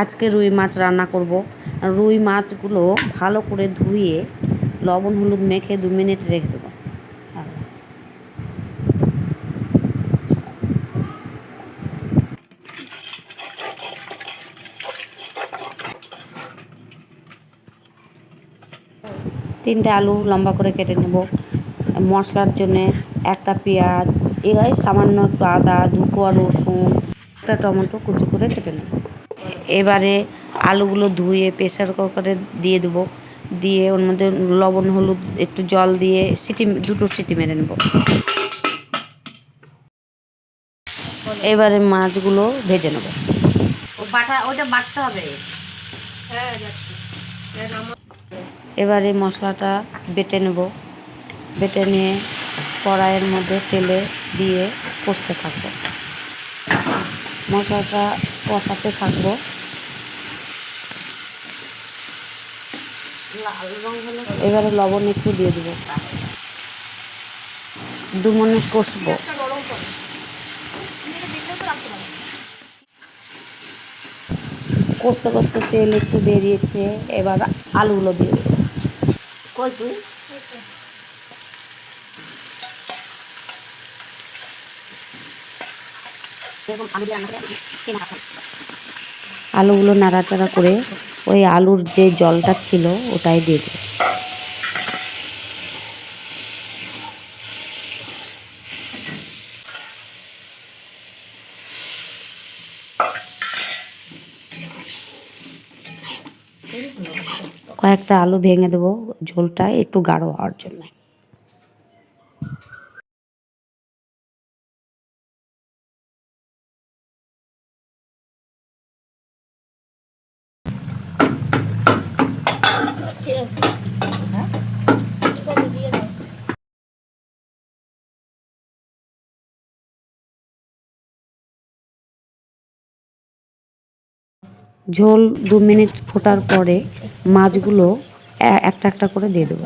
আজকে রুই মাছ রান্না করব। রুই মাছগুলো ভালো করে ধুয়ে লবণ হলুদ মেখে 2 মিনিট রেখে দেবো। 3টে আলু লম্বা করে কেটে নেব। মশলার জন্যে একটা পেঁয়াজ, এগাই সামান্য একটু আদা, 2 কোয়া রসুন, একটা টমেটো কুচি করে কেটে নেব। এবারে আলুগুলো ধুয়ে প্রেসার কুকারে দিয়ে দেবো। দিয়ে ওর মধ্যে লবণ হলুদ একটু জল দিয়ে দুটো সিটি মেরে নেব। এবারে মাছগুলো ভেজে নেব। ওটা বাটতে হবে। এবারে মশলাটা বেটে নেব। বেটে নিয়ে কড়াইয়ের মধ্যে তেলে দিয়ে কষতে থাকবো। মশলাটা কষাতে থাকবো। এবারে লবণ একটু দিয়ে দেবো। 2 মিনিট কষবো। কষতে কষতে তেল একটু বেরিয়েছে, এবার আলুগুলো দিয়ে দেবো। আলুগুলো নাড়াচাড়া করে ওই আলুর যে জলটা ছিল ওটাই দিয়ে দেবো। কয়েকটা আলু ভেঙে দেবো ঝোলটা একটু গাঢ় হওয়ার জন্য। ঝোল 2 মিনিট ফোটার পরে মাছগুলো একটা একটা করে দিয়ে দেবো।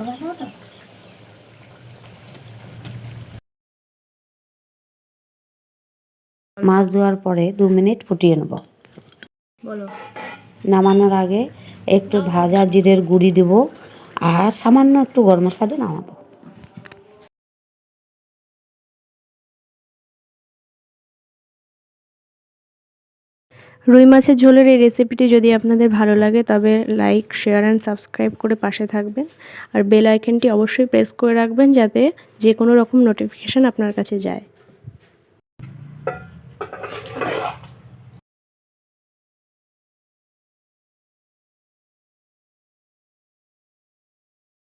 মাছ দেওয়ার পরে 2 মিনিট ফুটিয়ে নেব। নামানোর আগে একটু ভাজা জিরের গুঁড়ি দেবো আর সামান্য একটু গরম মশলা দিয়ে নামাবো। রুই মাছের ঝোলের এই রেসিপিটি যদি আপনাদের ভালো লাগে তবে লাইক, শেয়ার অ্যান্ড সাবস্ক্রাইব করে পাশে থাকবেন। আর বেল আইকনটি অবশ্যই প্রেস করে রাখবেন যাতে যে কোনো রকম নোটিফিকেশান আপনার কাছে যায়।